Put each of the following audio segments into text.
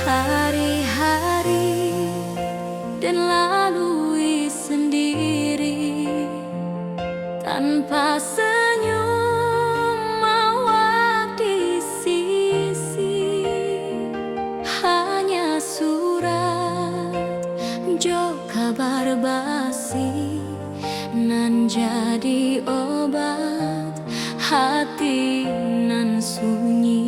Hari-hari dan lalui sendiri tanpa senyum awak di sisi. Hanya surat jo kabar basi nan jadi obat hati nan sunyi.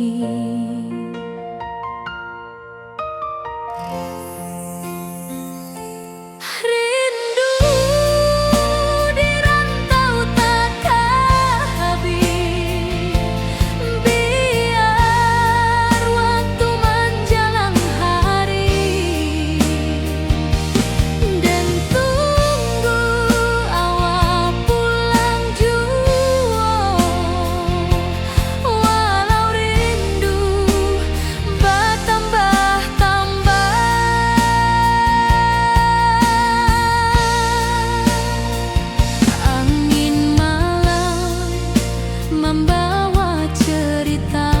Membawa cerita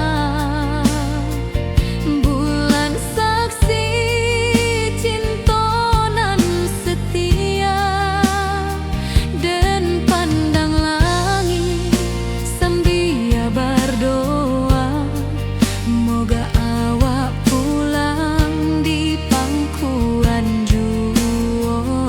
bulan saksi cintonan setia, dan pandang langit sambil berdoa moga awak pulang di pangkuan jua.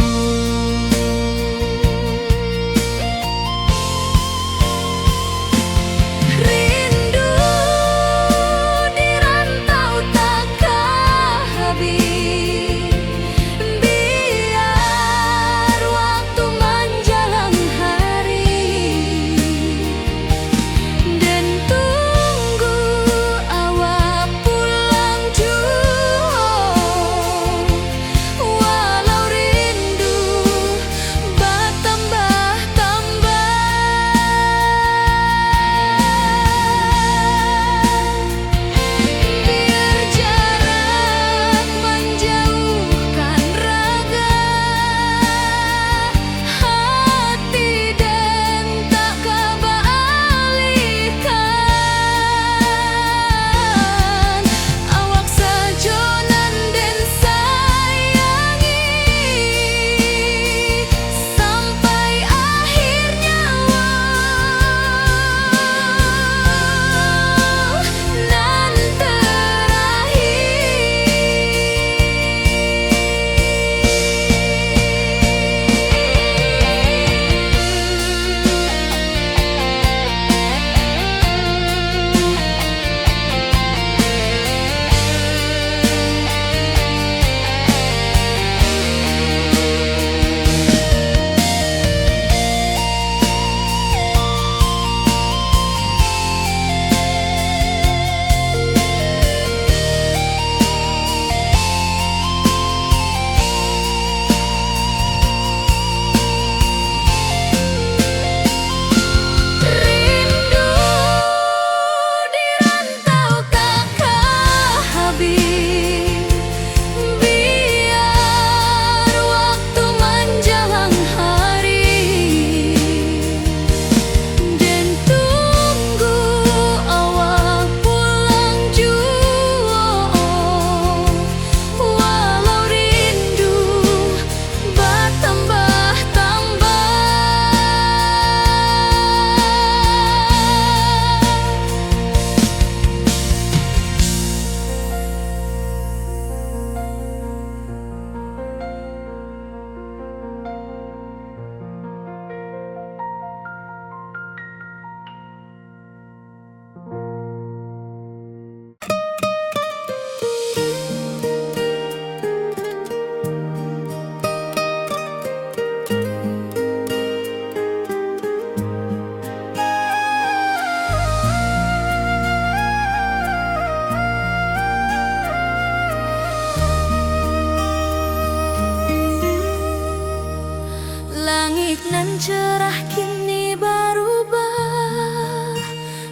Langit nan cerah kini berubah,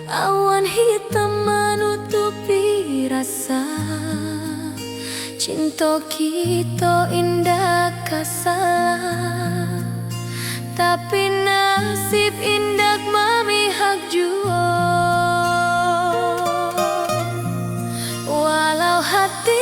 awan hitam menutupi rasa. Cinta kita indah kasalah, tapi nasib indah memihak jua. Walau hati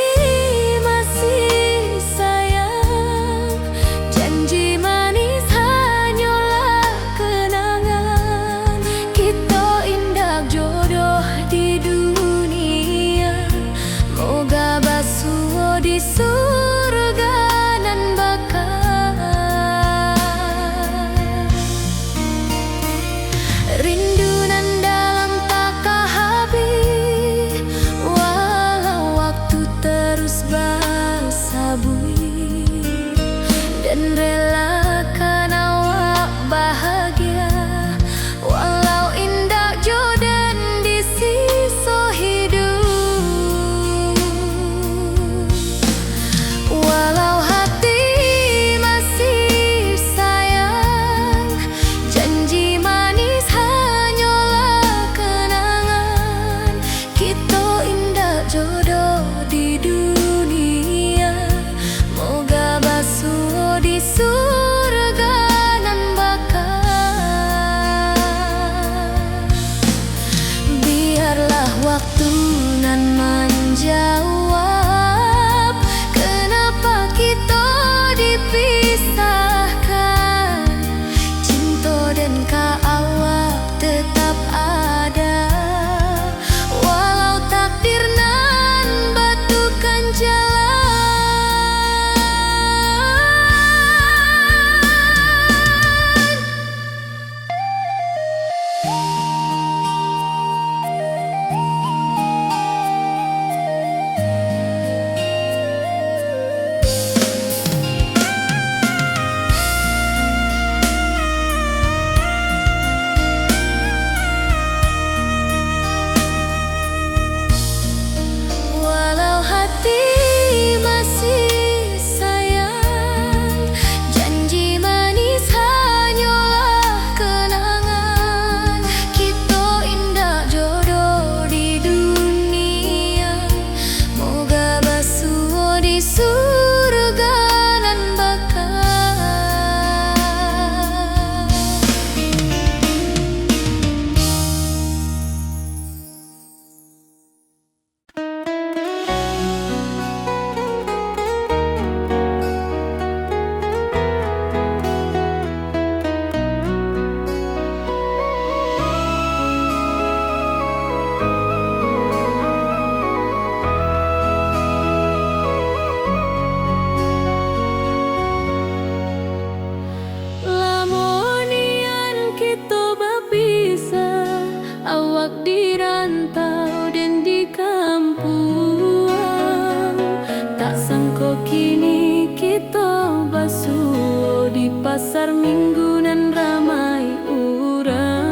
pasar minggu nan ramai urang.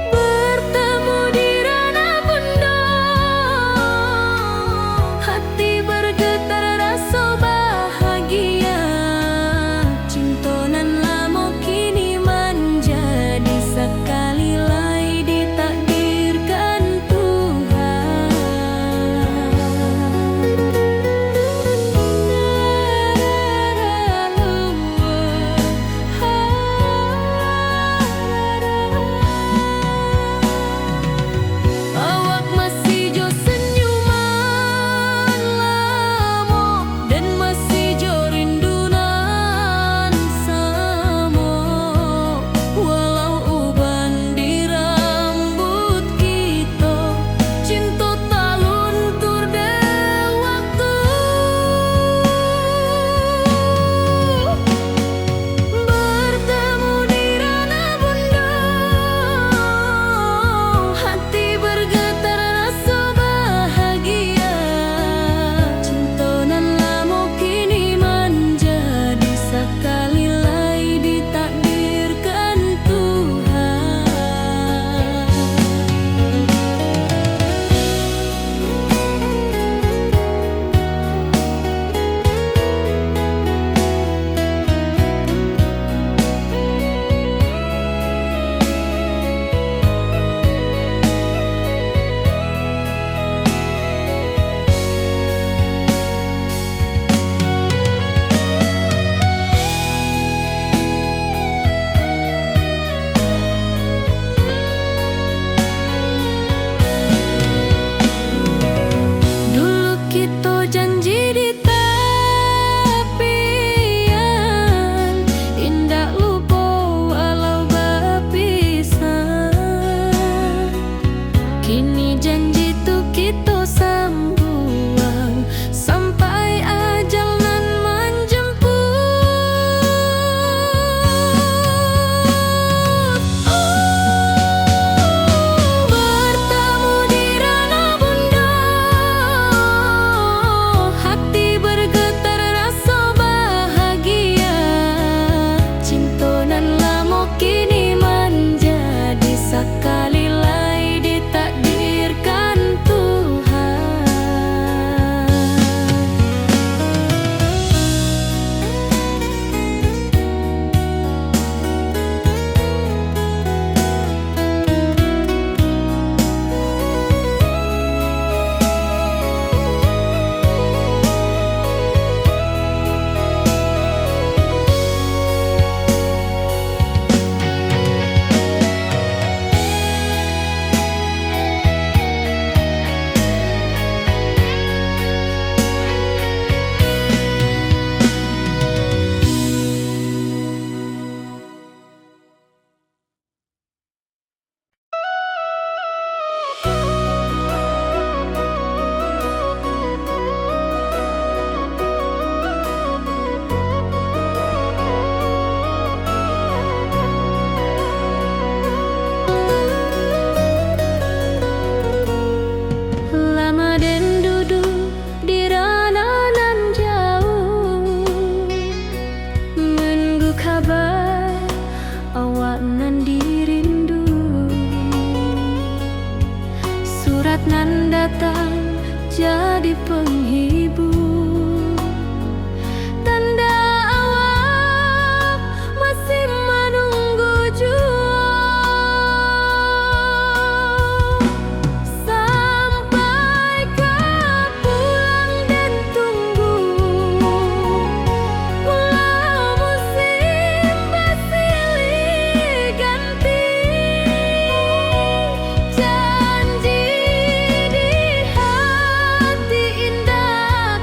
Bertemu di ranah bunda, hati bergetar rasa bahagia. Cinta nan lama kini menjadi sekali lai ditakdirkan Tuhan. Awak masih jo senyuman lamo dan masih jo rindunan samo. Walau uban di rambut kita, cinta tak luntur de waktu. Bertemu di ranah bunda, hati bergetar rasa bahagia. Cinta nan lama kini menjadi sekali lai ditakdirkan Tuhan. Dulu kita janji di tepian, indah lupa walau berpisah. Kini janji tu kita sambuang sampai ajal nan menjemput. Bertemu di ranah bunda, hati bergetar rasa bahagia. Cinta nan lama kini menjadi sekali lai ditakdirkan Tuhan. Lama den duduk di ranah nan jauh, menunggu kabar awak nan dirindu. Surat nan datang jadi penghibur, tanda awak masih menunggu jua. Sampai kau pulang dan tunggu, walau musim bersilih ganti. Janji di hati indah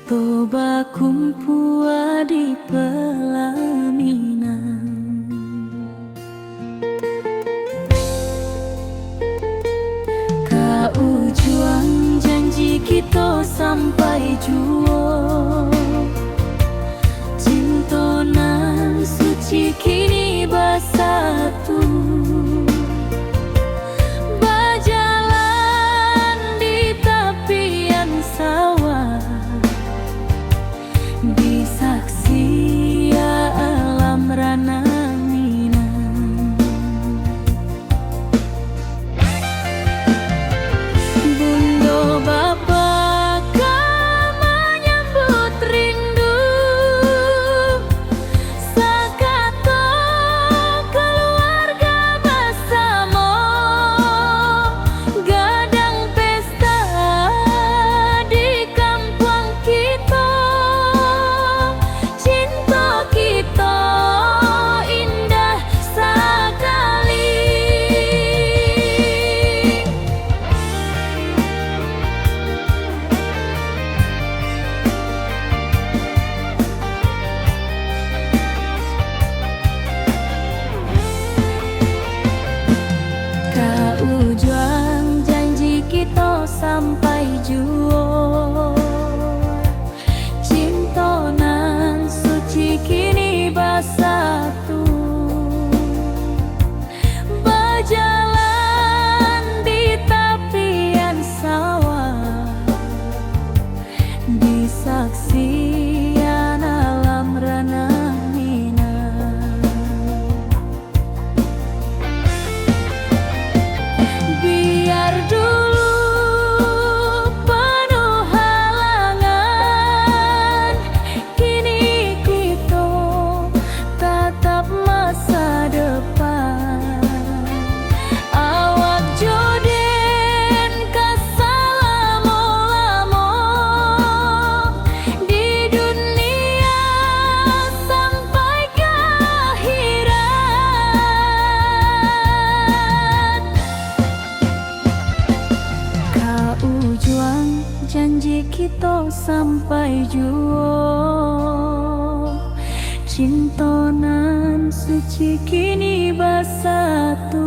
Toba kumpua di pelaminan. Kau juang janji kita sampai juo. Cintonan suci kini bersatu. Berjalan di tepian sawah, disaksi alam rana Minang. Bunda bapa kau menyambut rindu, sakato keluarga bersama, gadang pesta di kampung kita. Cinta kita indah sekali. Kau juang janji kita sampai juo. Cintonan suci kini bersatu. Berjalan di tepian sawah, disaksikan alam rana Minang. Biar dulu penuh halangan, kini kita tatap masa depan. Awak joden kesalamo-lamo di dunia sampai ke akhirat. Kau juang janji kita sampai juo. Cintonan suci kini bersatu.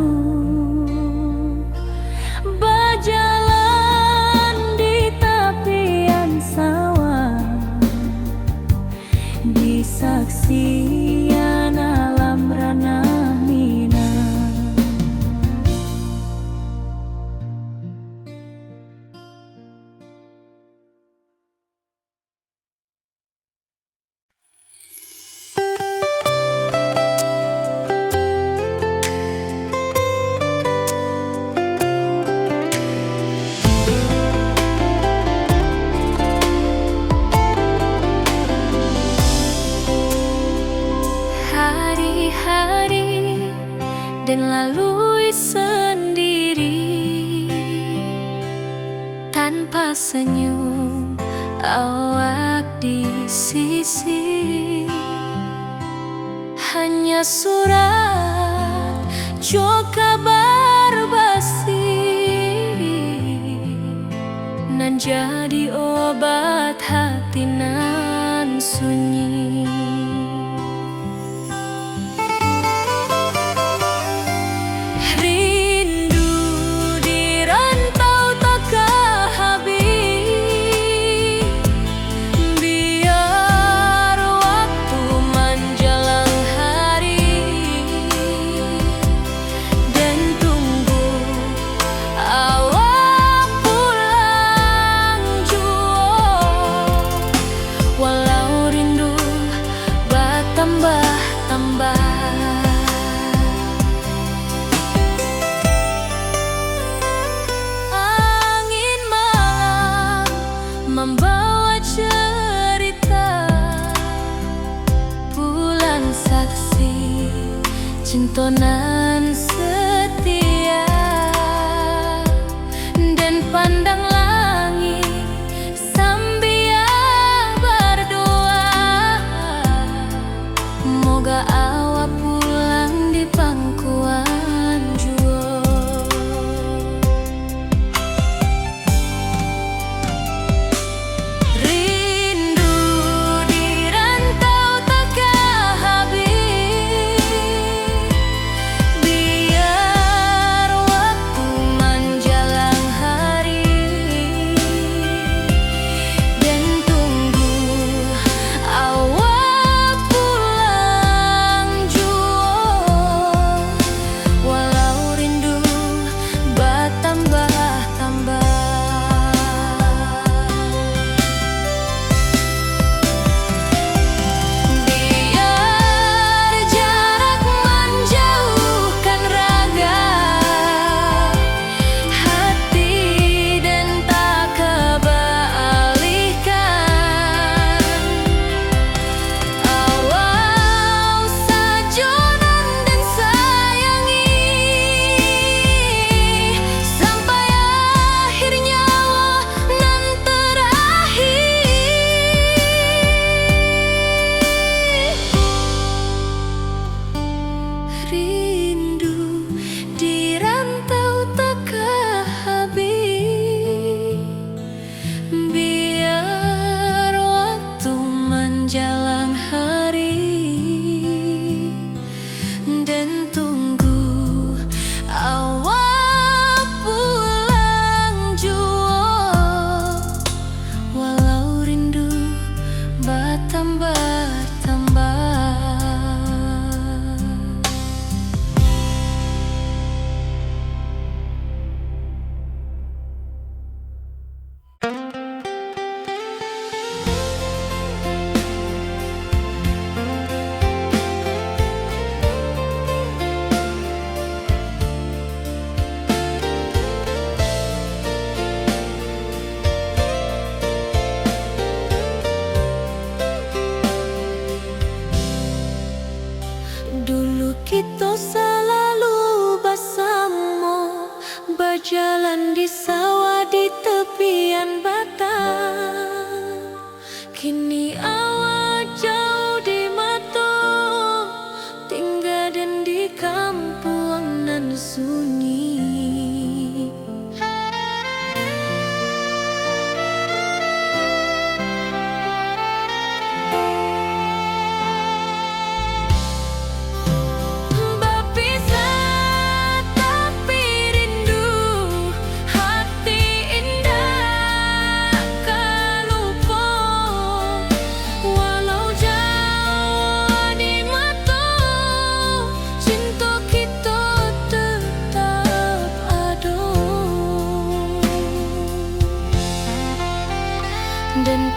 Berjalan di tepian sawah, disaksikan alam rana Minang. Hari-hari dan lalui sendiri, tanpa senyum awak di sisi. Hanya surat jo kabar basi, nan jadi obat hati nan sunyi. Rindu di rantau tak habis, biar waktu menjelang hari, dan tunggu awak pulang jua. Walau rindu bertambah-tambah, angin malam membawa cerita, bulan saksi cintonan setia, dan pandang langit sambil berdoa. Moga awak pulang di pangkuan jua. Rindu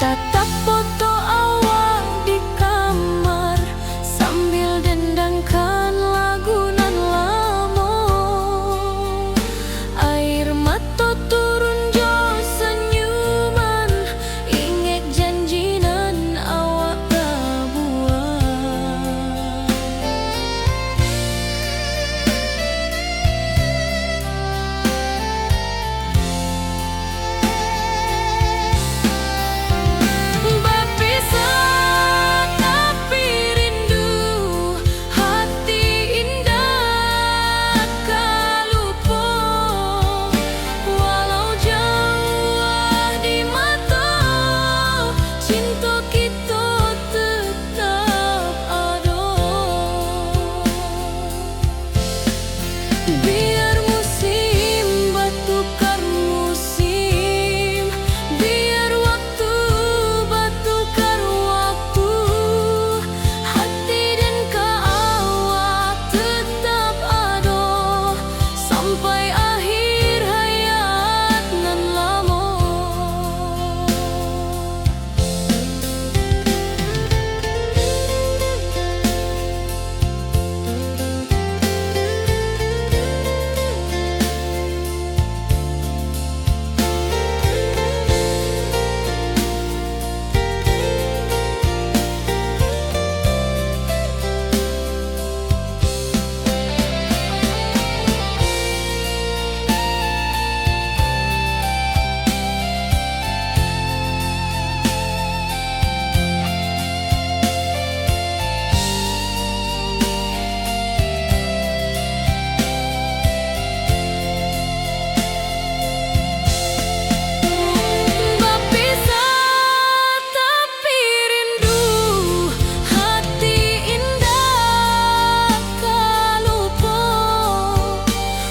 Tatap foto awal di kamar sambil dendangkan lagu nan lamo. Air mata turun jo senyuman, inget janji nan awak buat. Berpisah tapi rindu, hati indah kalupo. Walau jauh di mata, cinta kita tetap ada. Biar musim bertukar musim, biar waktu bertukar waktu, hati dan awak tetap ada sampai akhir hayat nan lamo. Berpisah tapi rindu, hati indah kalupo.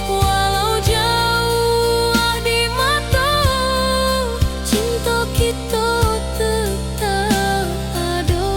Walau jauh di mata, cinta kita tetap ada.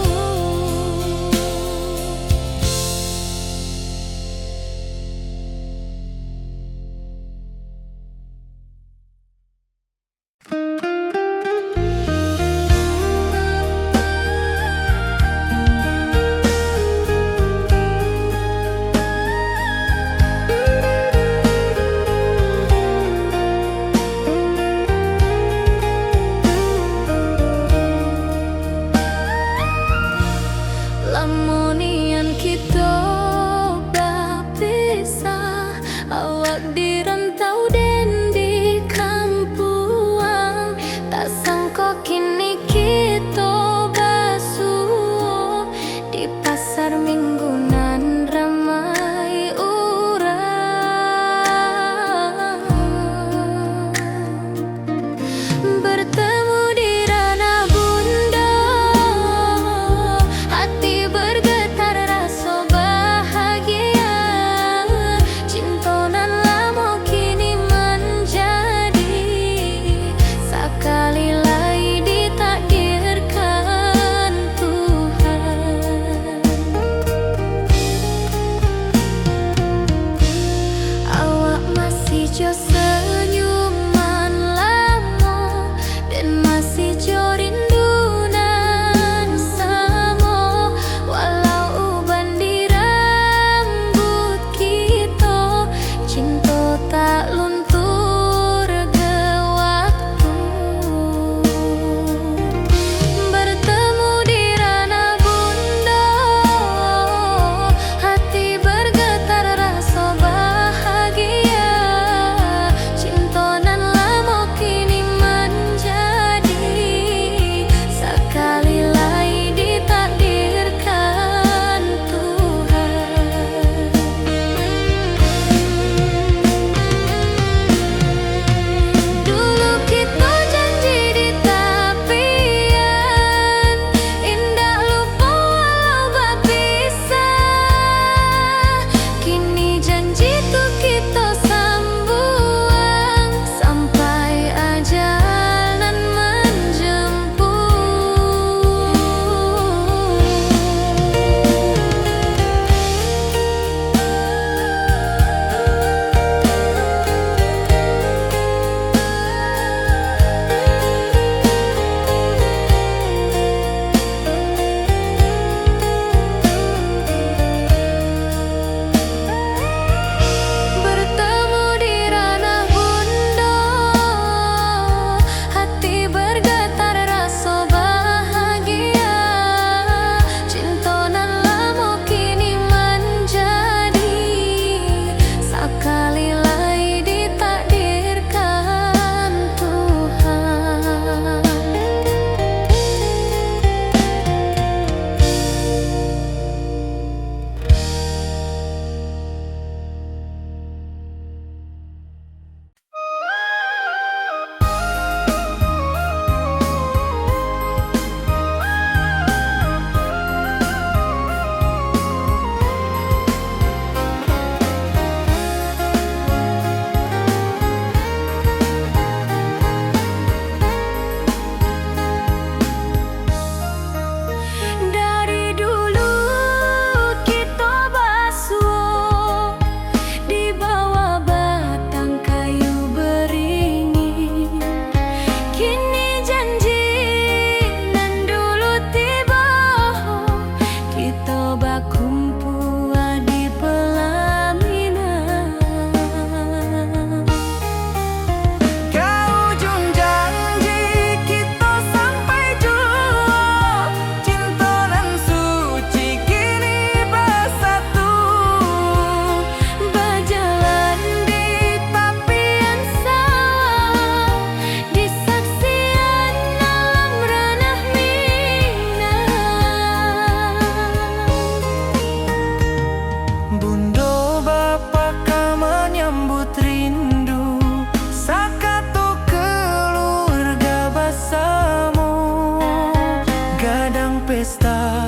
pesta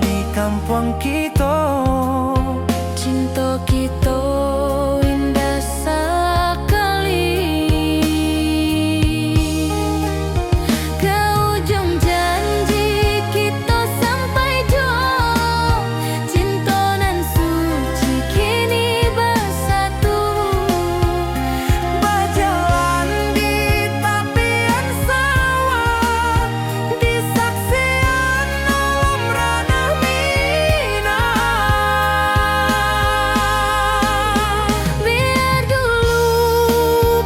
di kampung kita. Cinta kita indah sekali. Ke ujung janji kita sampai jauh. Cinta nan suci kini bersatu. Berjalan di tepian sawah, di saksian alam ranah Minang. Biar dulu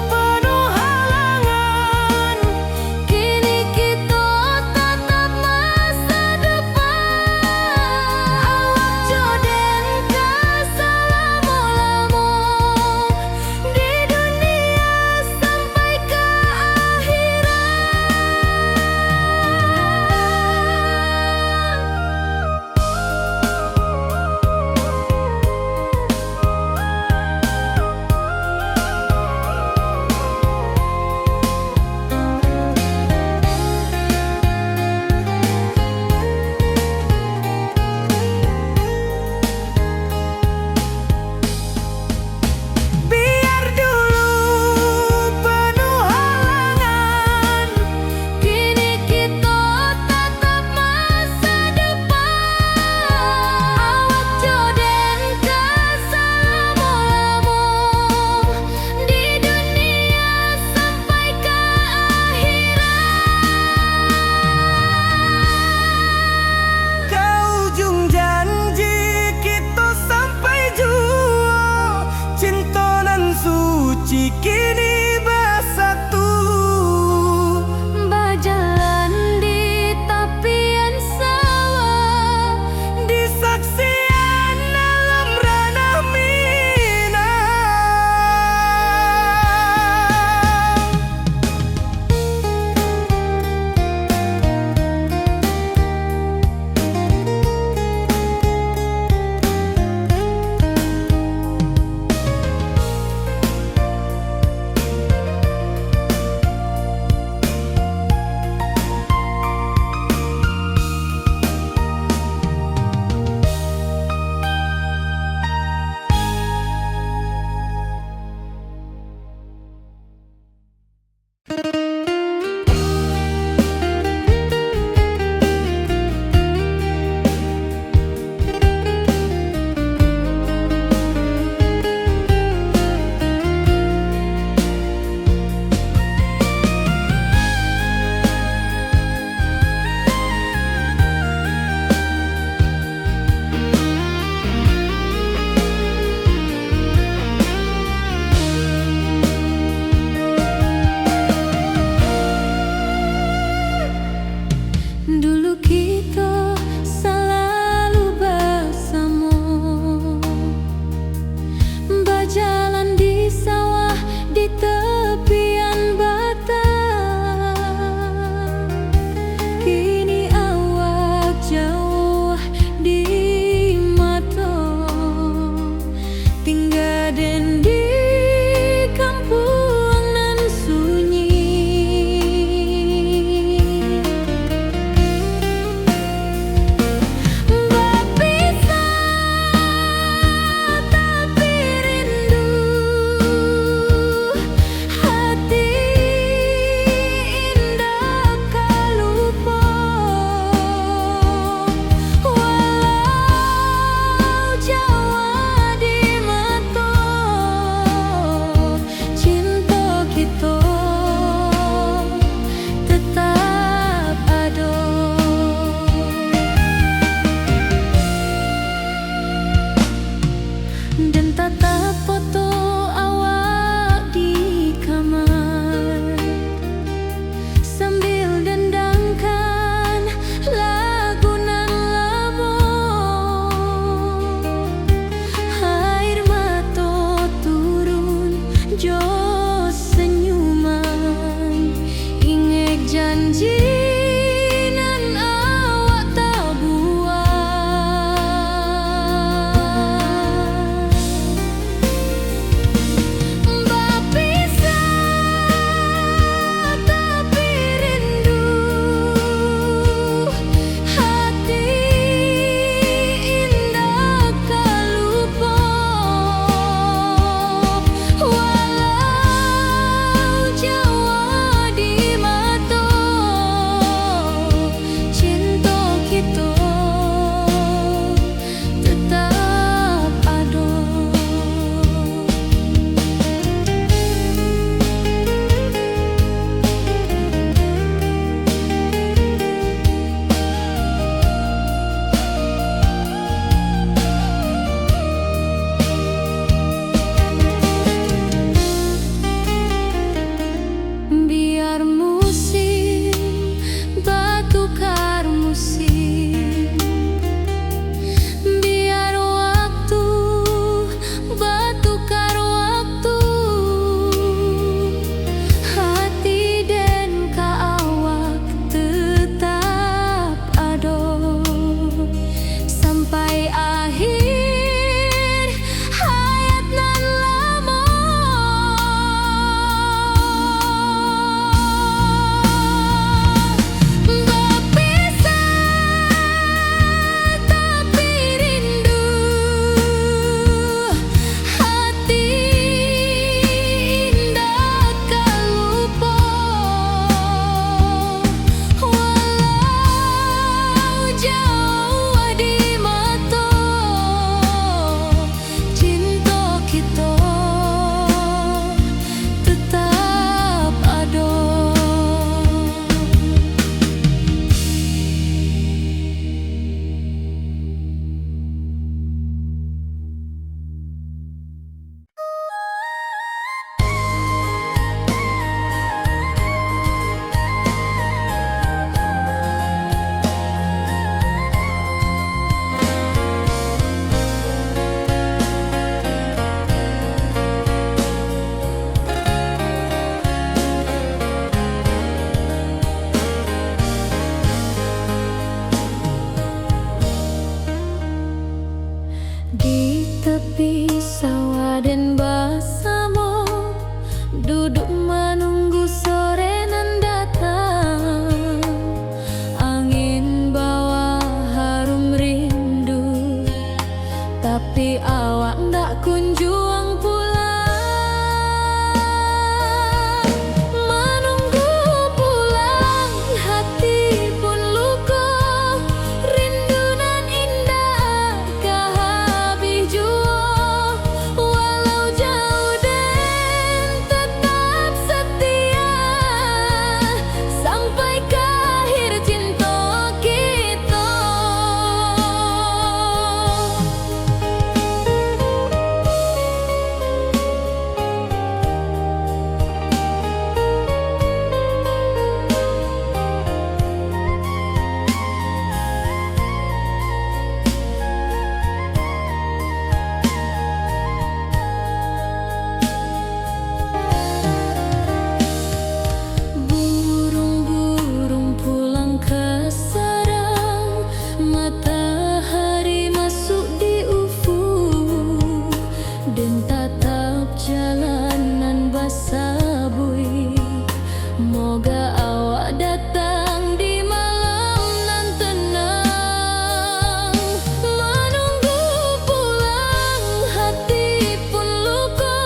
penuh halangan, kini kita tatap masa depan. Awak joden keselamo-lamo di dunia sampai ke Biar dulu penuh halangan, kini kita tatap masa depan. Awak joden keselamo-lamo di dunia sampai ke ke ujung janji kita sampai jua. Cinta nan suci kini bersatu. berjalan di tepian sawah. Di saksian alam ranah Minang. Dulu kita selalu bersama, berjalan di sawah di tepian batang. Kini awak jauh di mata, tinggal den di kampung nan sunyi. Dan tatap foto awak di kamar, sambil dendangkan lagu nan lama. Air mata turun jo senyuman, ingat janji nan awak tak buat. Berpisah tapi rindu, Moga awak datang di malam nan tenang. Menunggu pulang hati pun luka,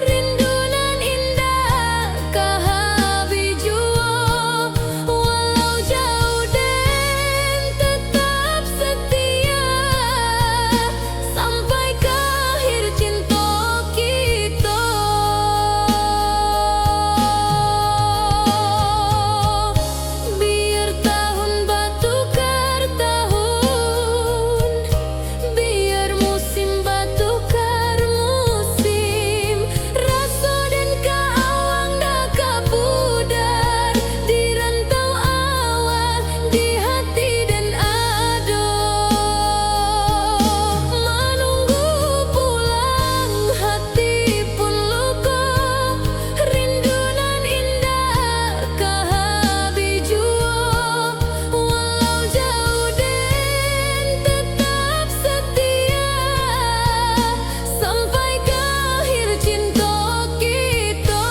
rindu nan indah kahabi jua. Walau jauh den tetap setia, sampai ke akhir cinta kita. Biar tahun batukar tahun, biar musim batukar musim, rasa dan kaawang dah kapudar di rantau awal di hati dan ado. Menunggu pulang hati pun luka, rindu nan indah kahabi jua. Walau jauh den tetap setia, sampai ke akhir cinta kita.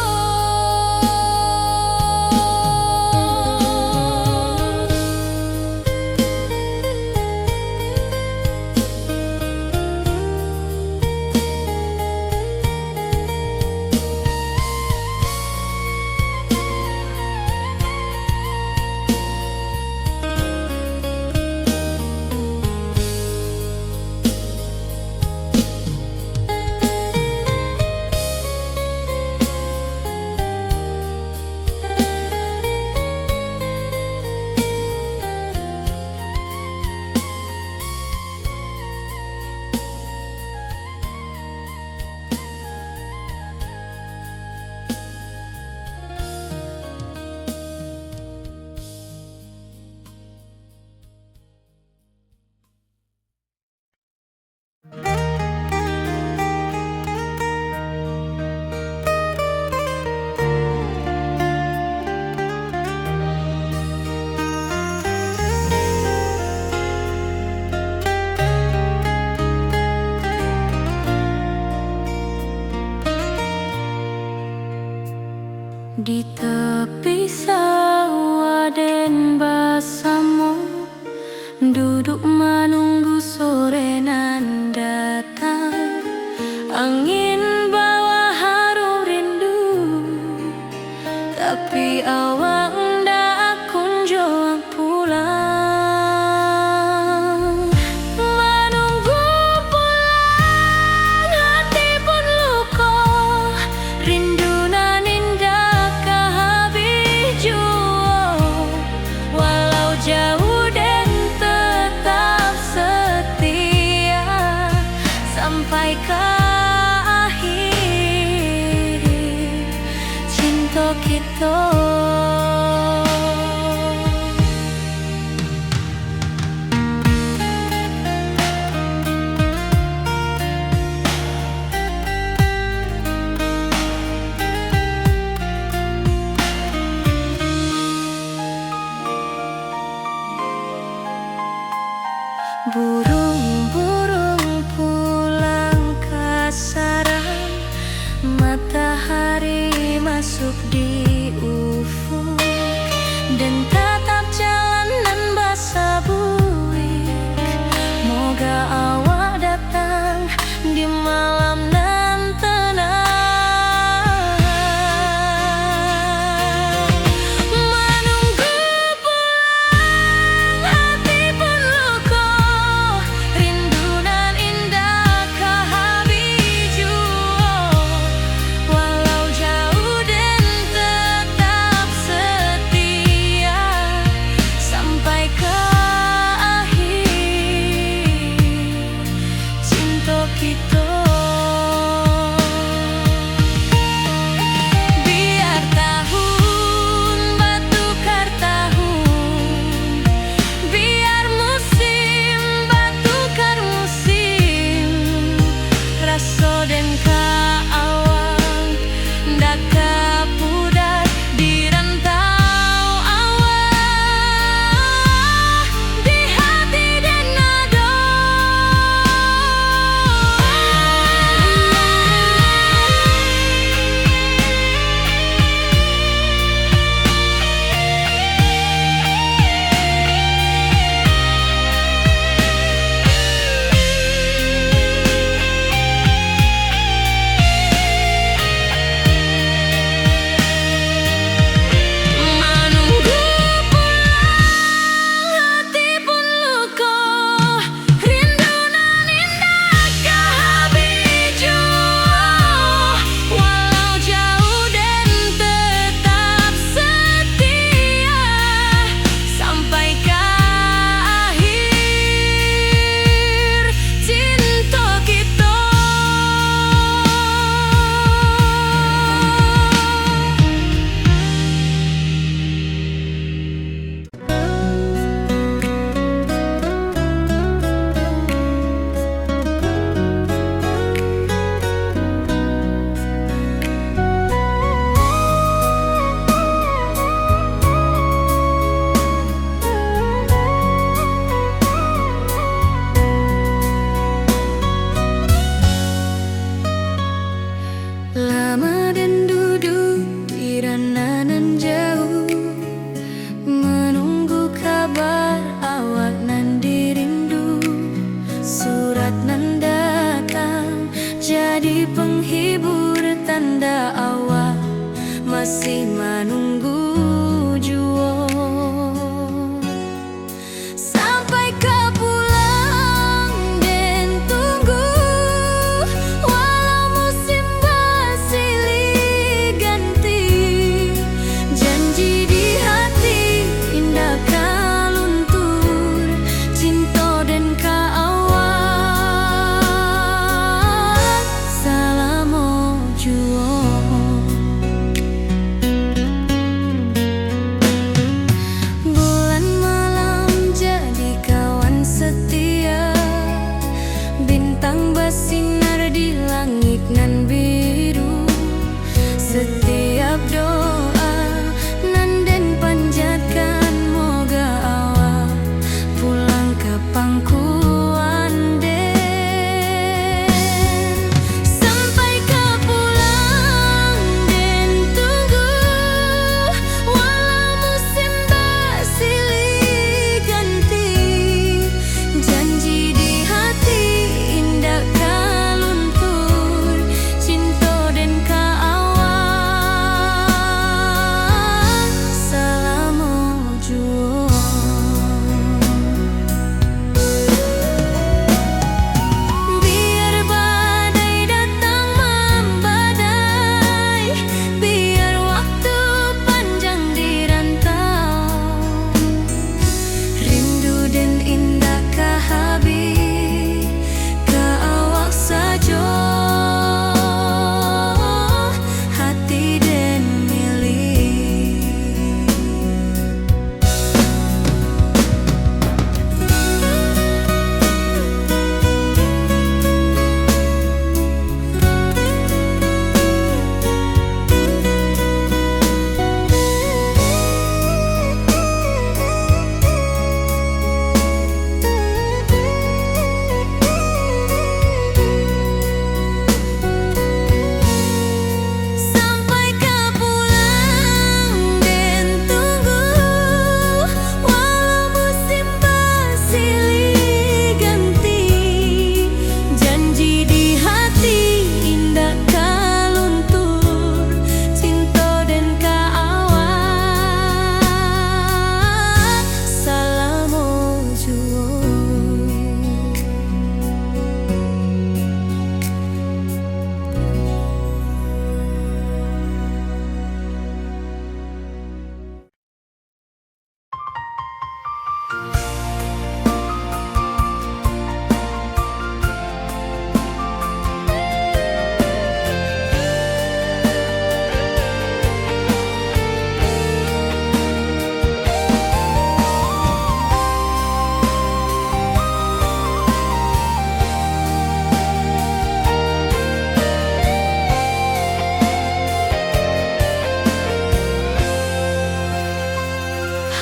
Di tepi sawah den basamu, duduk menunggu sore nan datang. Angin bawa harum rindu, tapi awak ndak kunjung pulang. Menunggu pulang hati pun luka, rindu nan indah kahabi jua. Walau jauh den tetap setia, sampai ke akhir cinta kita. Burung-burung pulang ke sarang, matahari masuk di ufuk, dan tatap jalanan basah buik. Moga awak datang di malam nan tenang. Menunggu pulang hati pun luka, rindu nan indah kahabi jua. Walau jauh den tetap setia,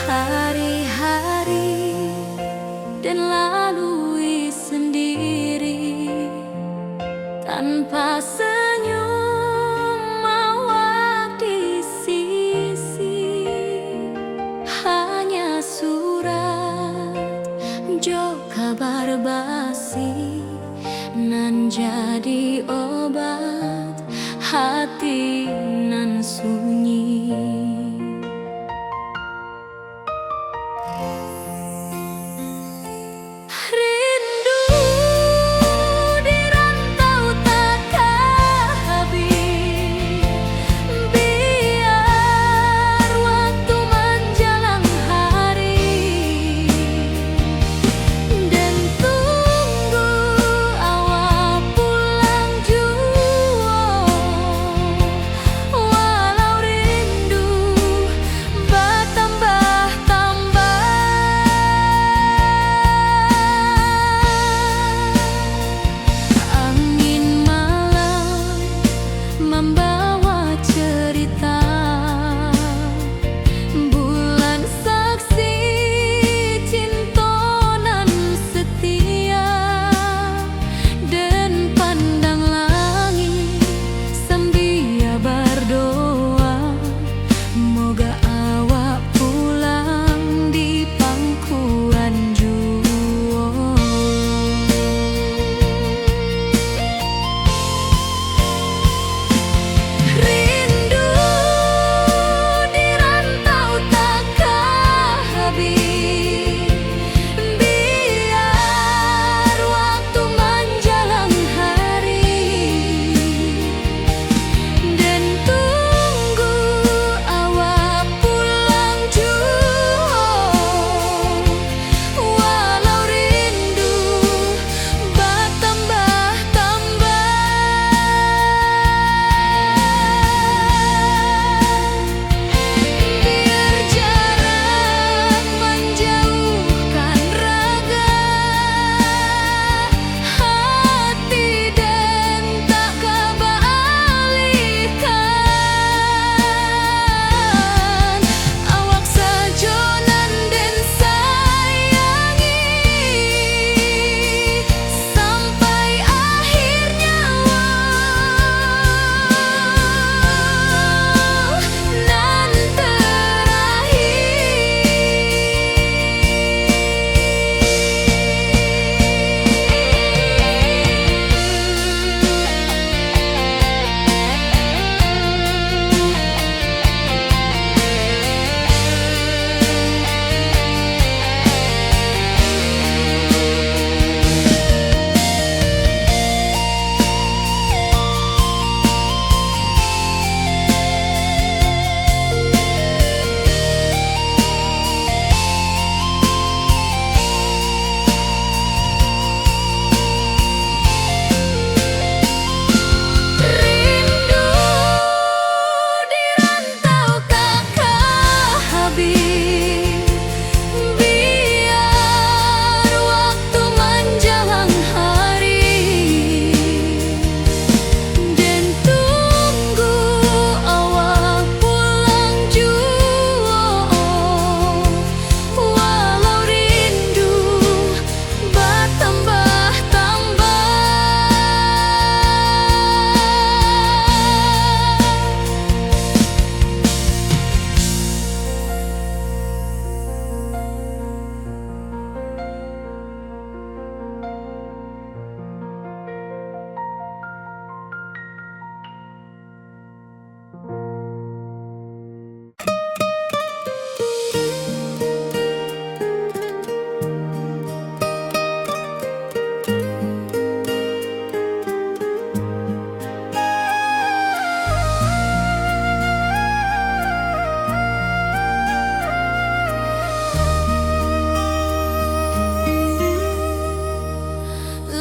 hari-hari dan lalui sendiri tanpa senyum awak di sisi, hanya surat jo kabar basi nan jadi obat hati nan sunyi. Membawa cerita bulan saksi cintonan setia, dan pandang langit sambil berdoa moga awak pulang di pangkuan jua.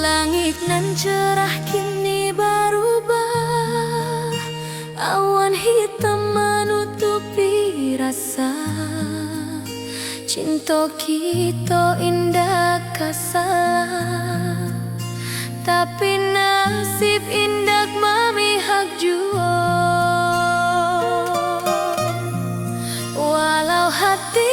Langit nan cerah kini berubah, awan hitam menutupi rasa. Cinta kita indah kasalah, tapi nasib indah memihak jua. Walau hati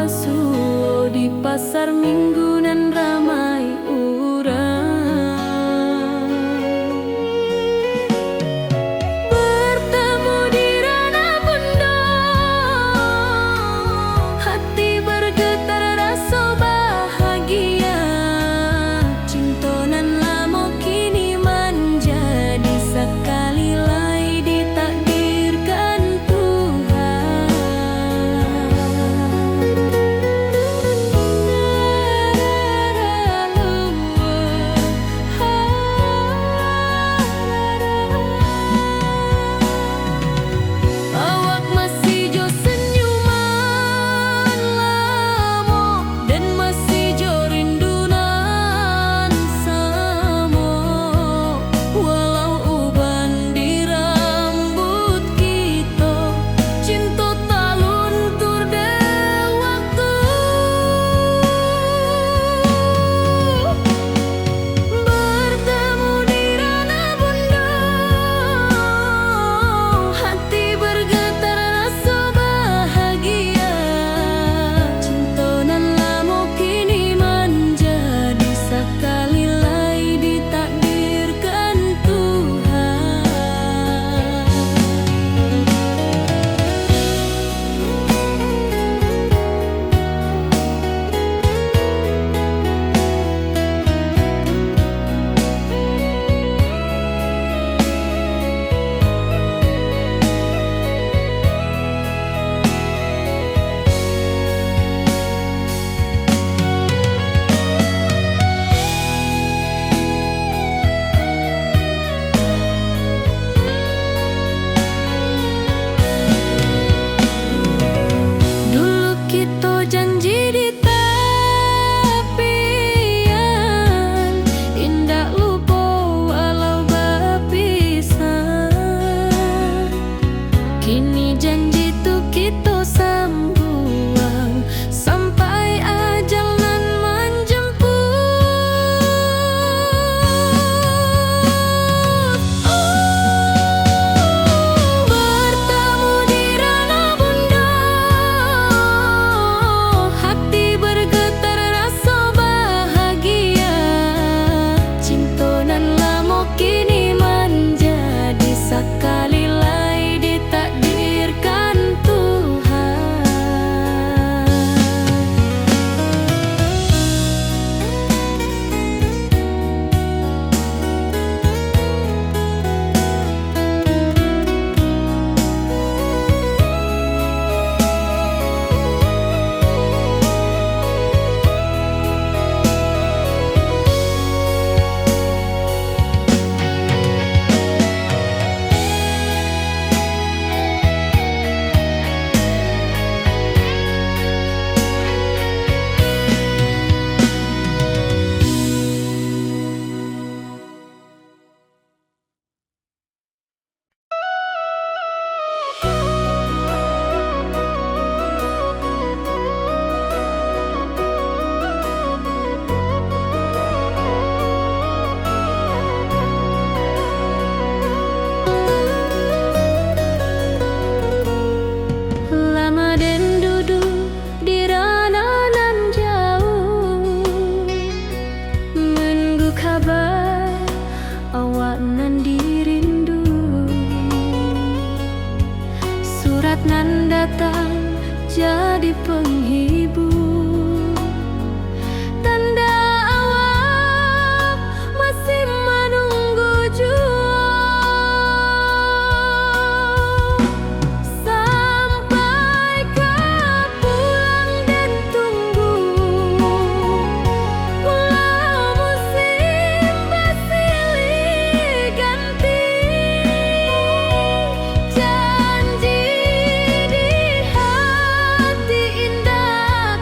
pasuo di pasar minggu nan ramai urang. Bertemu di ranah bunda, hati bergetar rasa bahagia. Cinta nan lama kini menjadi sekali lai ditakdirkan Tuhan. Awak masih jo senyuman lamo dan masih jo rindunan samo. Walau uban di rambut kita, cinta tak luntur de waktu. Bertemu di ranah bunda, hati bergetar rasa bahagia. Cinta nan lama kini menjadi sekali lai ditakdirkan Tuhan. Dulu kita janji di tepian, indah lupa walau berpisah. Kini janji tu kita sambuang sampai ajal nan menjemput. Bertemu di ranah bunda, hati bergetar rasa bahagia. Cinta nan lama kini menjadi sekali lai ditakdirkan Tuhan. Lama den duduk di ranah nan jauh, menunggu kabar awak nan dirindu. Surat nan datang jadi penghibur, tanda awak masih menunggu jua. Sampai kau pulang dan tunggu, walau musim bersilih ganti. Janji di hati indah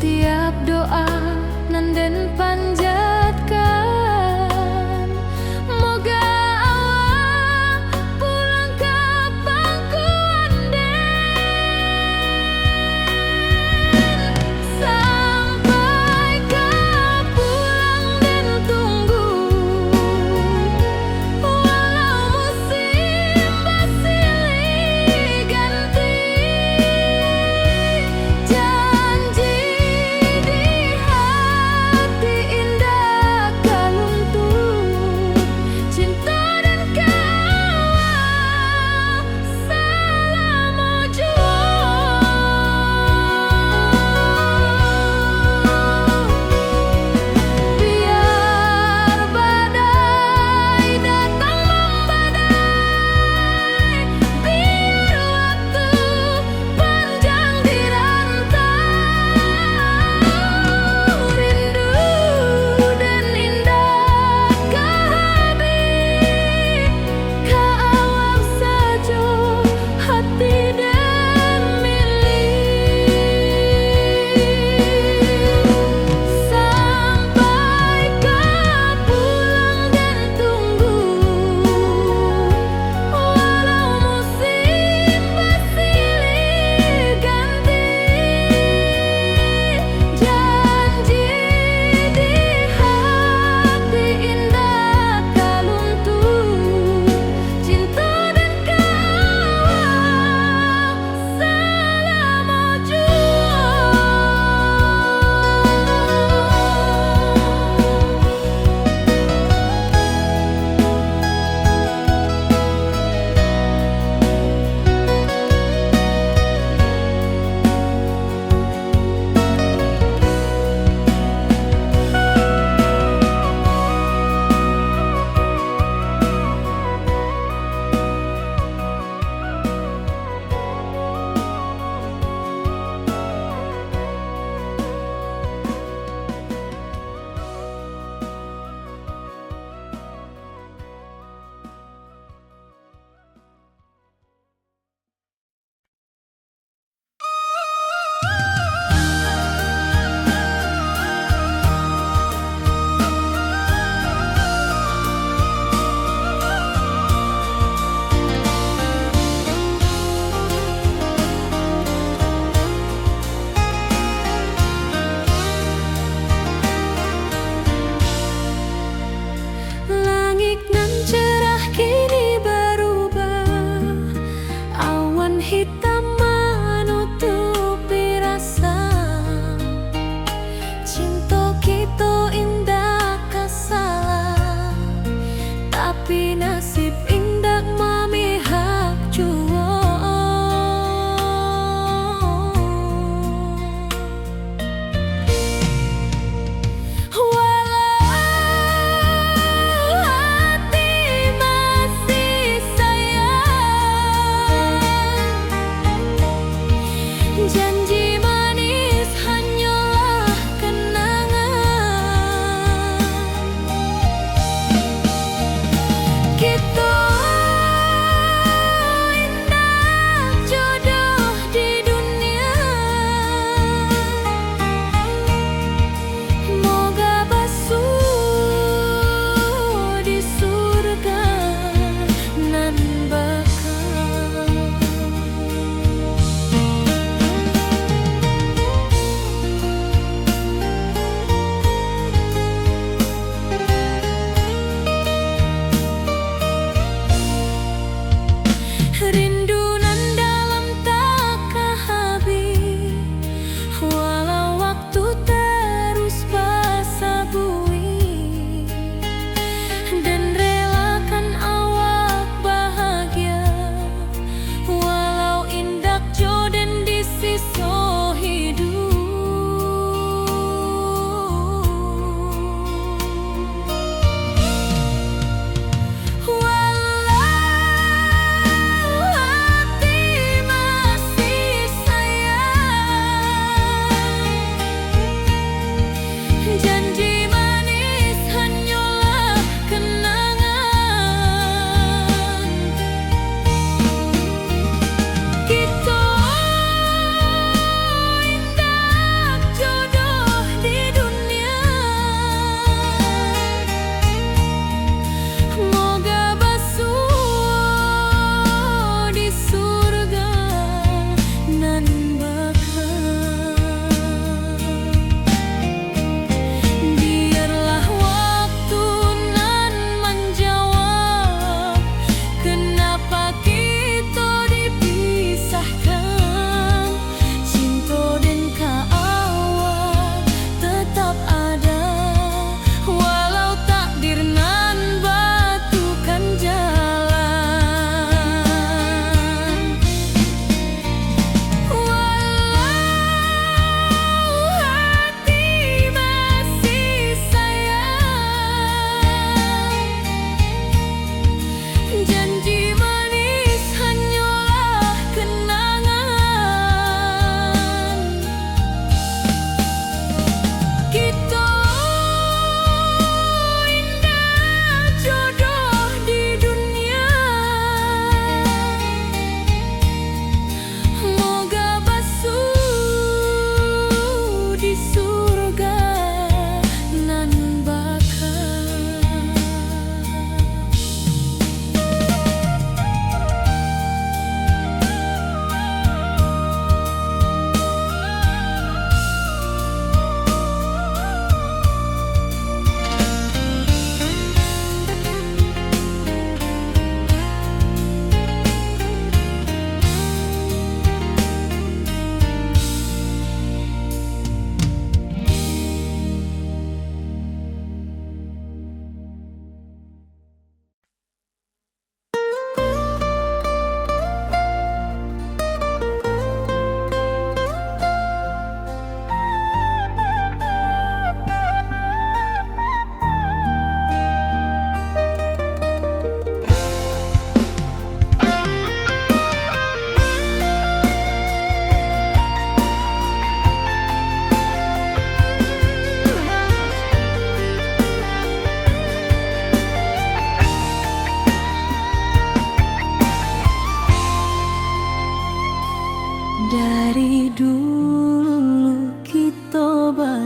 Setiap doa nanden panjatkan, moga awak pulang ke pangkuan sampai ke pulang dan tunggu, walau musim bersilih ganti. Janji di hati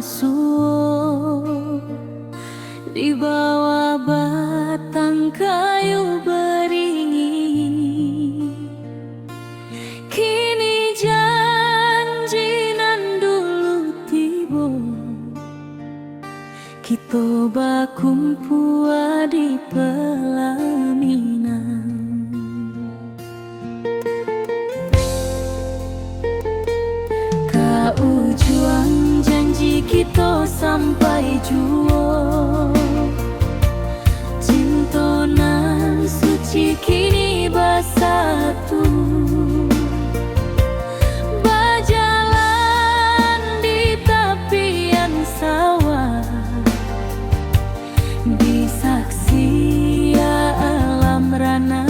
suo di bawah batang kayu beringin. Kini janji nan dulu tiba, kita bakumpul di pelaminan. Juang janji kita sampai jua, cinta nan suci kini bersatu. Berjalan di tepian sawah, di saksi alam rana.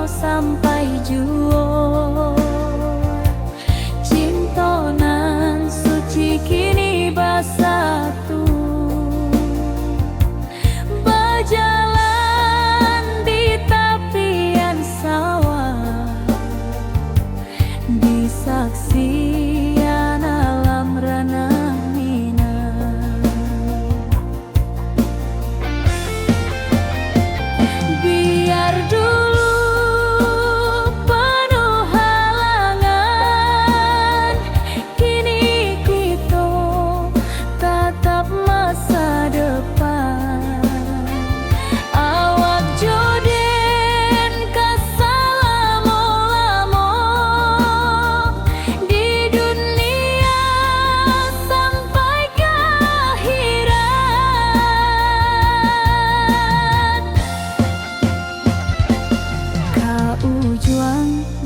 Sampai jua, cinta nan suci kini bersatu. Berjalan di tepian sawah, di saksian alam ranah Minang. Biar dulu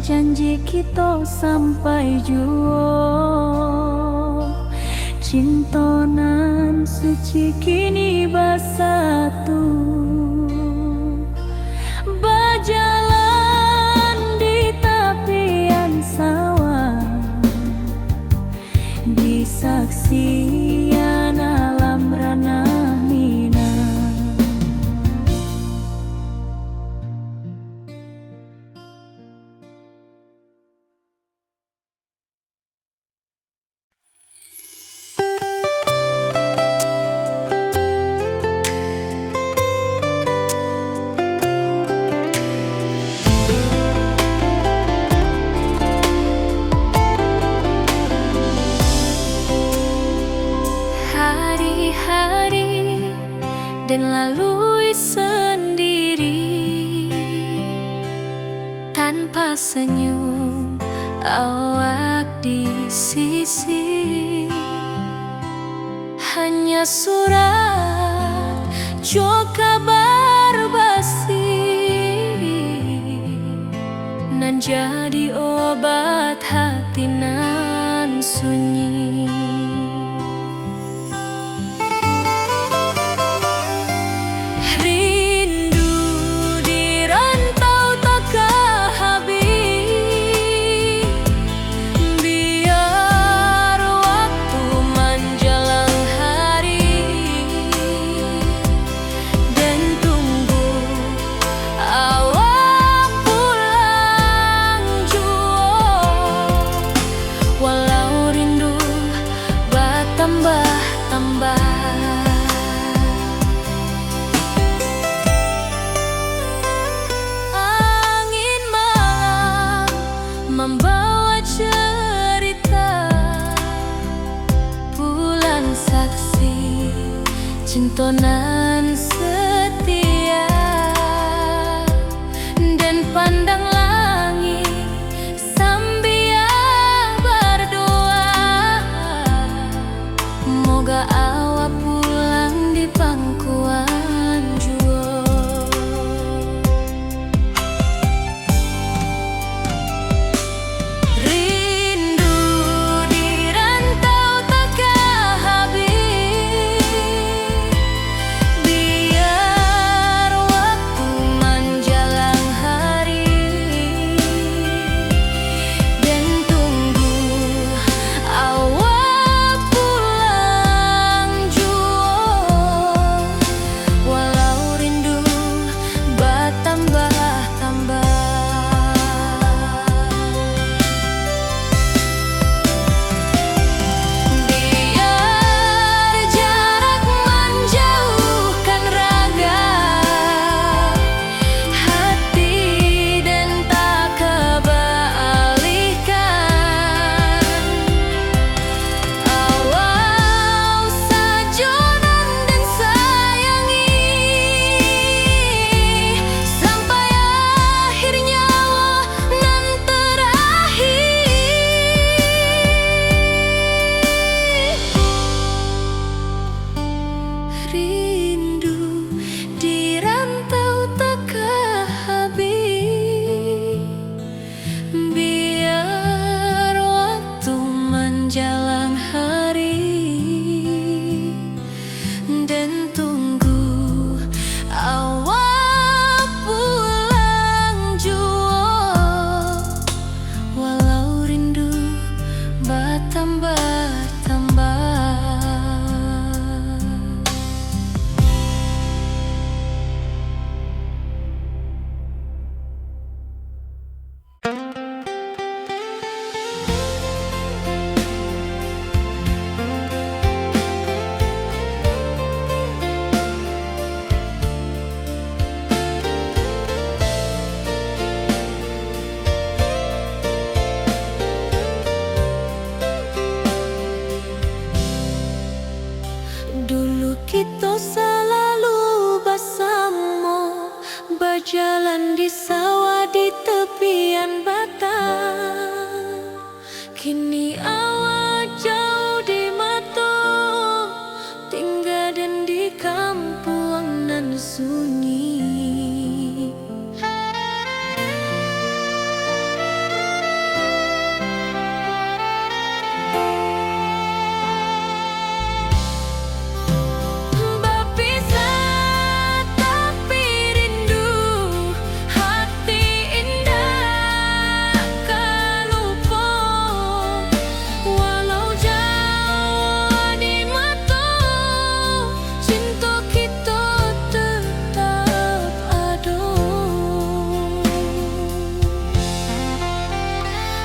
janji kita sampai jua, cinta nan suci kini bersatu. Berjalan di tepian sawah, di saksian alam ranah Minang. Hari-hari dan lalui sendiri, tanpa senyum awak di sisi. Hanya surat jo kabar basi nan jadi obat hati nan sunyi. Membawa cerita bulan saksi cinta nan setia, dan pandang langit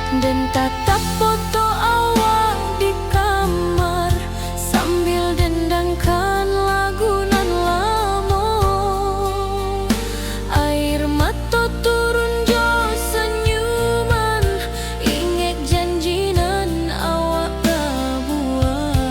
Dan tatap foto awak di kamar sambil dendangkan lagu nan lamo. Air mata turun jo senyuman, inget janji nan awak buat.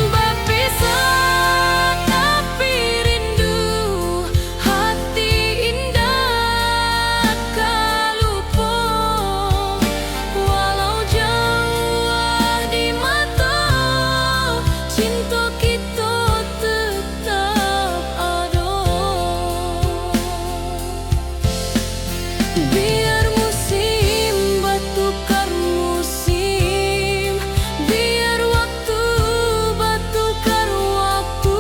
Berpisah tapi rindu, hati indah kalupo. Walau jauh di mata, cinta kita tetap ada. Biar musim bertukar musim, biar waktu bertukar waktu,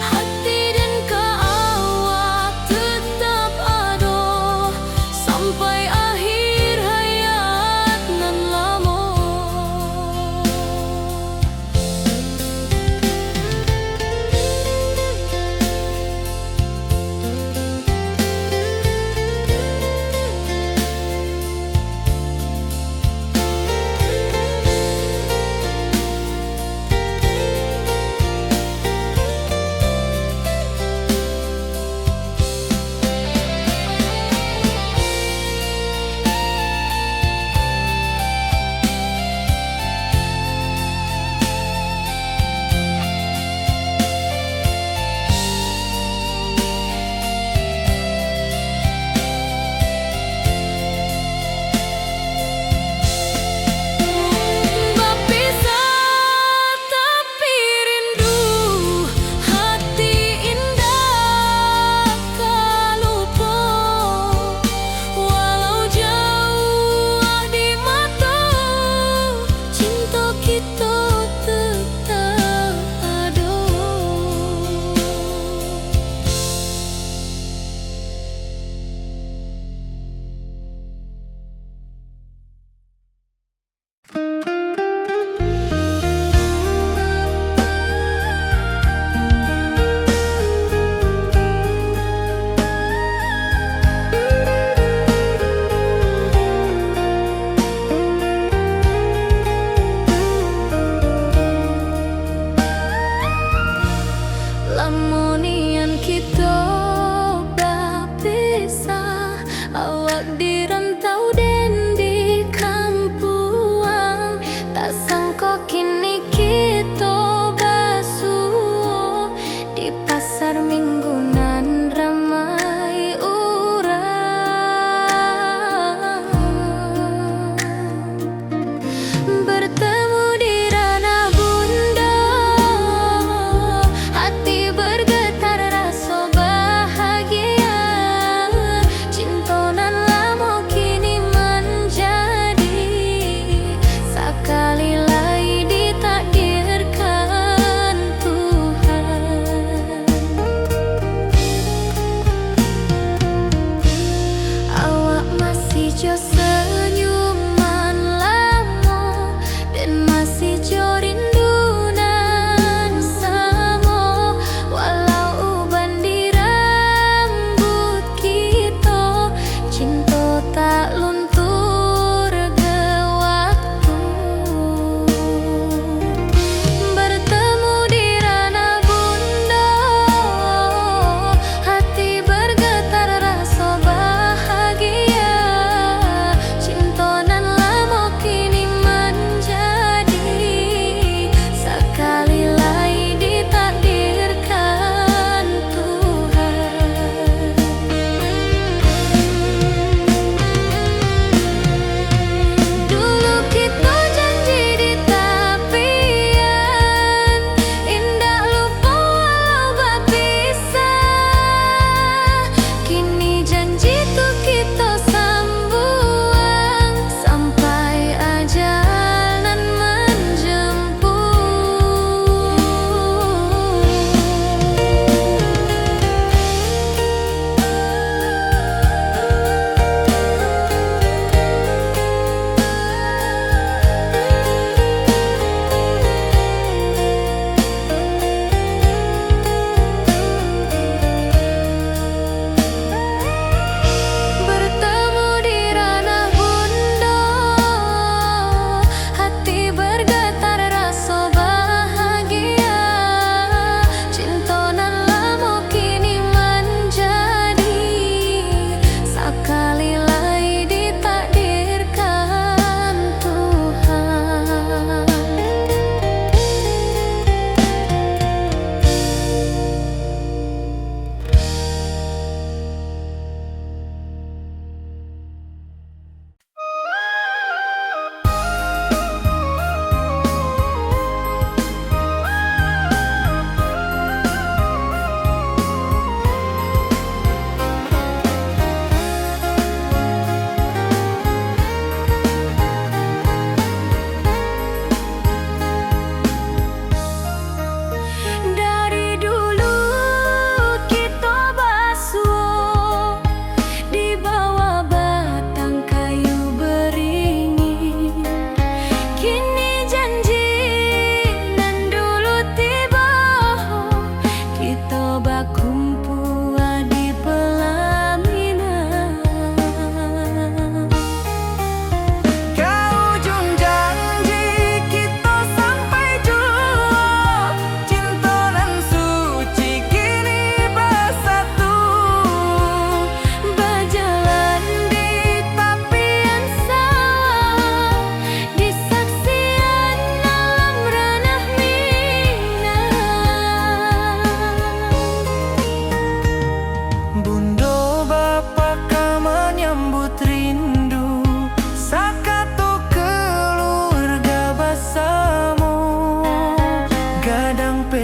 hati dan awak tetap ada sampai akhir hayat nan lamo. Berpisah tapi rindu, hati indah kalupo. Walau jauh di mata, cinta kita tetap ada. Lamonian kita berpisah, awak di rantau dan di kampuang. Tak sangka kini kita basuh di pasar minggu nan ramai urang. Bertemu di ranah bunda, hati bergetar rasa bahagia. Cinta nan lama kini menjadi sekali lagi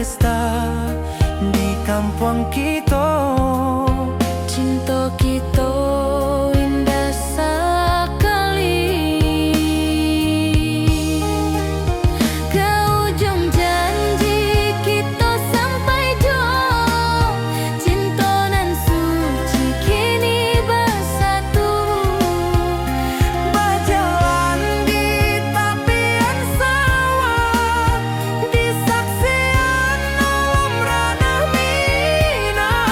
pesta di kampung kita. Cinta kita indah sekali. Ke ujung janji kita sampai jauh. Cinta nan suci kini bersatu. Berjalan di tepian sawah, di saksian alam ranah Minang.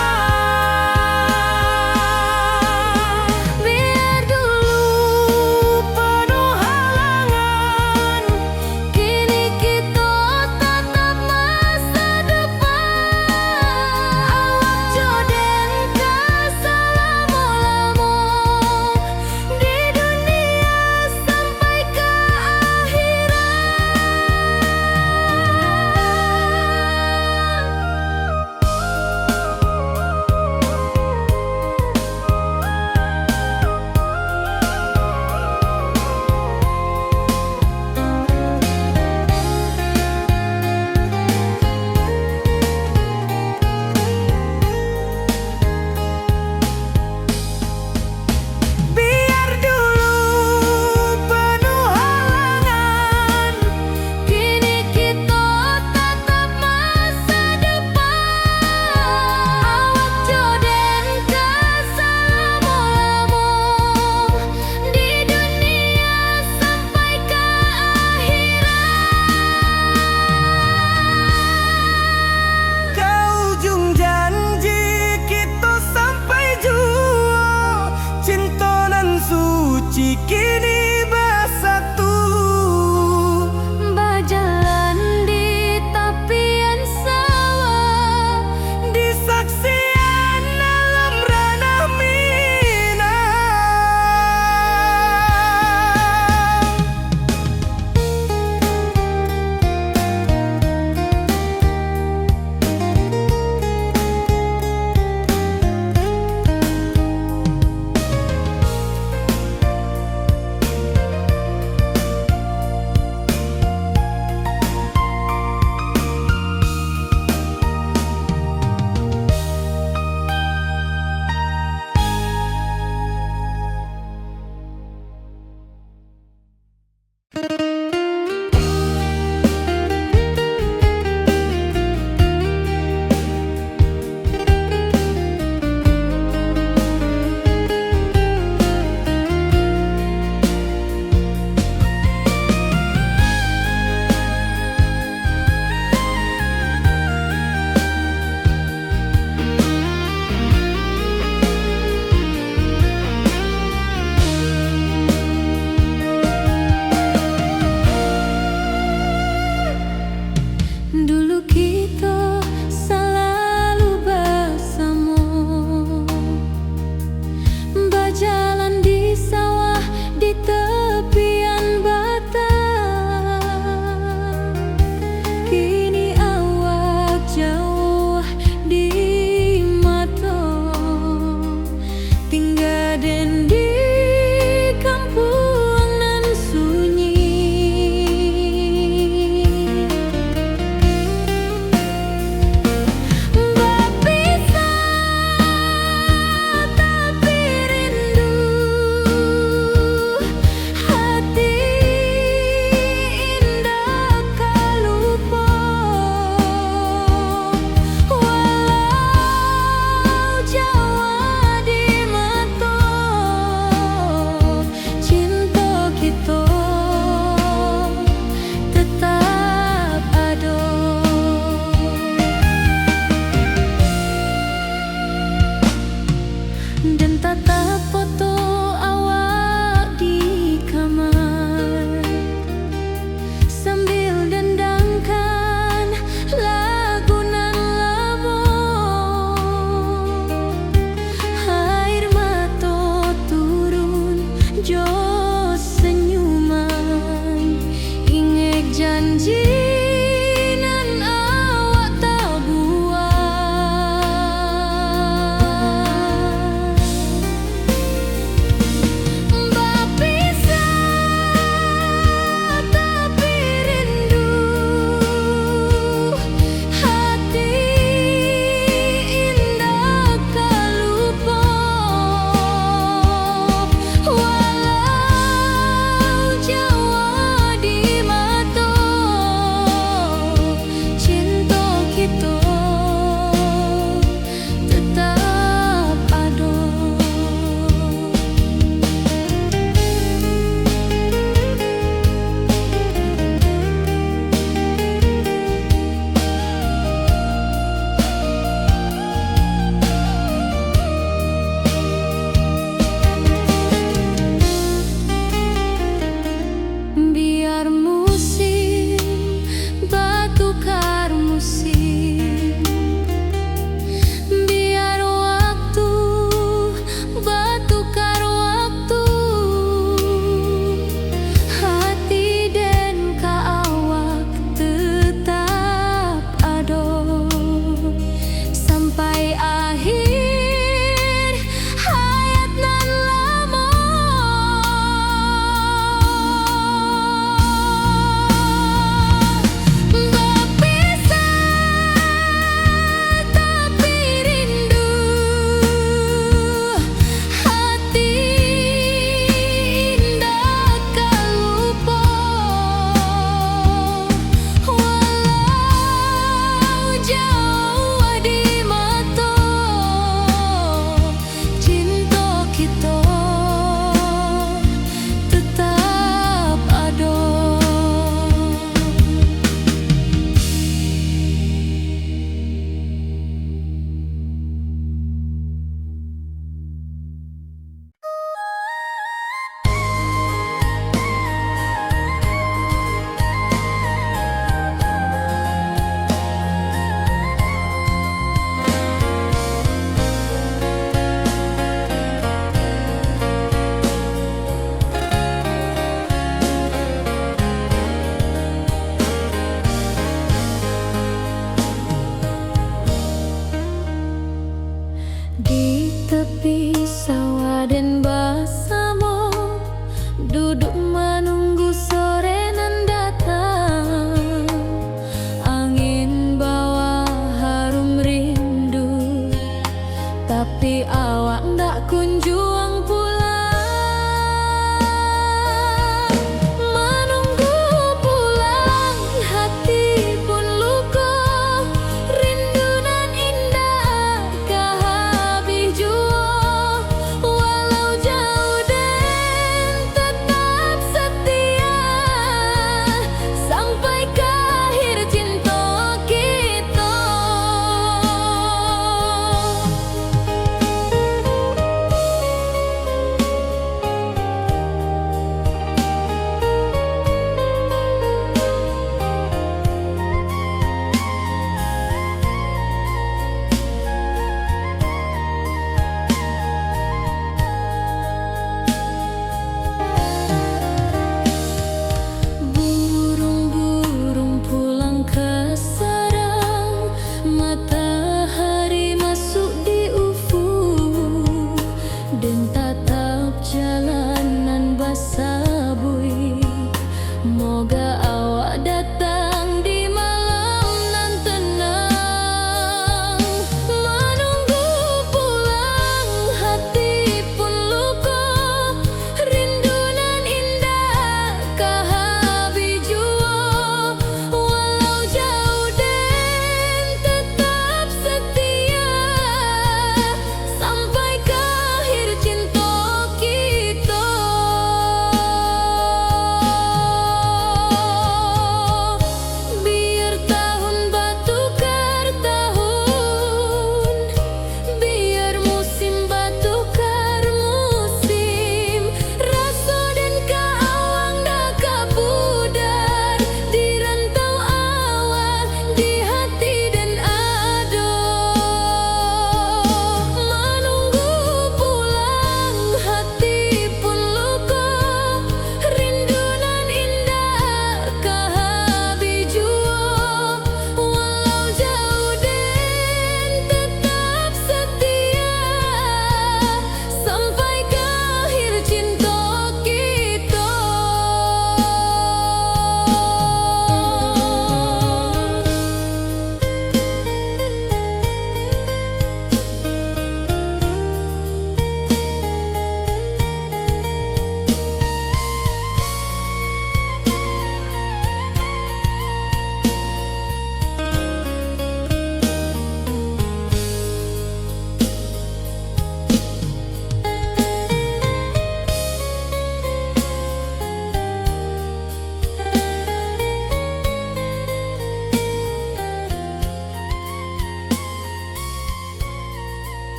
Biar dulu penuh halangan, kini kita tatap masa depan. Awak joden keselamo-lamo di dunia sampai ke Biar dulu penuh halangan, kini kita tatap masa depan. Awak joden keselamo-lamo di dunia sampai ke ke ujung janji kita sampai jua. Cinta nan suci kini bersatu. berjalan di tepian sawah. Di saksian alam ranah Minang. Dulu kita selalu bersama, berjalan di sawah di tepian batang. Kini awak jauh di mata, tinggal den di kampung nan sunyi. Dan tatap foto awak di kamar, sambil dendangkan lagu nan lama. Air mata turun jo senyuman, ingat janji nan awak tak buat. Berpisah tapi rindu,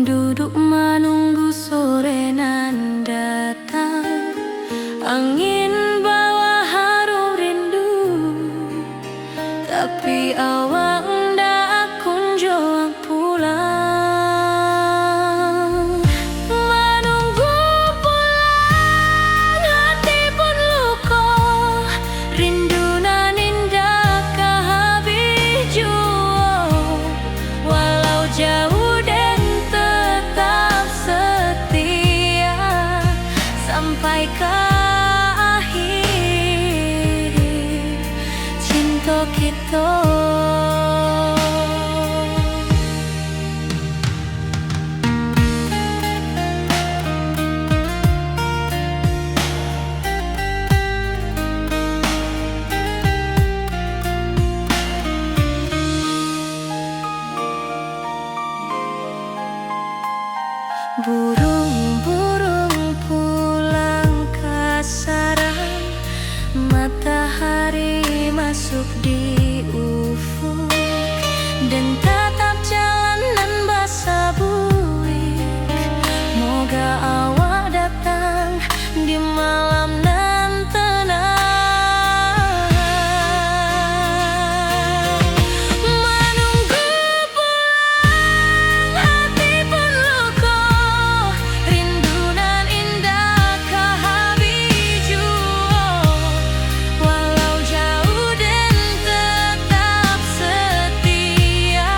duduk menunggu sore nan datang. Angin bawa harum rindu, tapi awak ndak kunjung pulang. Menunggu pulang, hati pun luka. Rindu nan indah kah habis jua. Walau jauh dan tetap setia sampai ke akhir cinta kita. Burung-burung pulang ke sarang, matahari masuk di ufuk, dan tatap jalanan basah buik. Moga awak datang di malam nan tenang. Menunggu pulang, hati pun luka. Rindu nan indah kah habis jua. Walau jauh dan tetap setia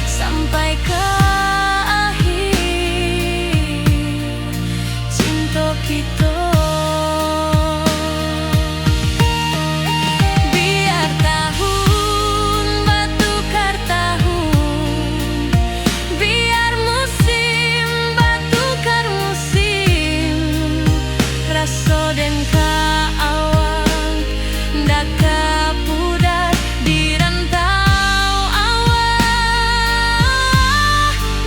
sampai ke akhir cinta kita. Biar tahun bertukar tahun, biar musim bertukar musim, rasa dan keawang ndak kepudar di rantau awak,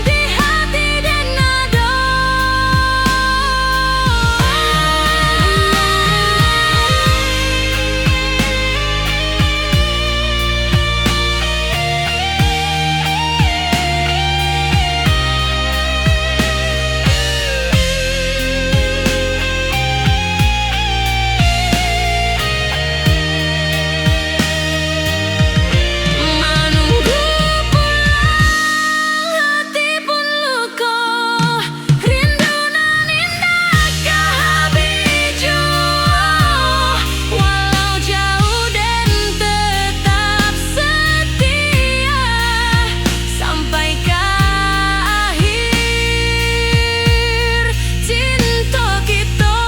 di hati dan nada. Menunggu pulang, hati pun luka. Rindu nan indah kah habis jua. Walau jauh dan tetap setia sampai ke akhir cinta kita.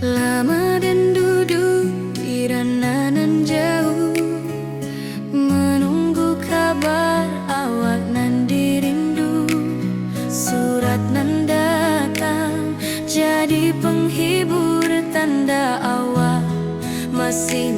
Lama dan duduk di ranah nan jauh, menunggu kabar awak nan dirindu. Surat nan datang jadi penghibur, tanda awak masih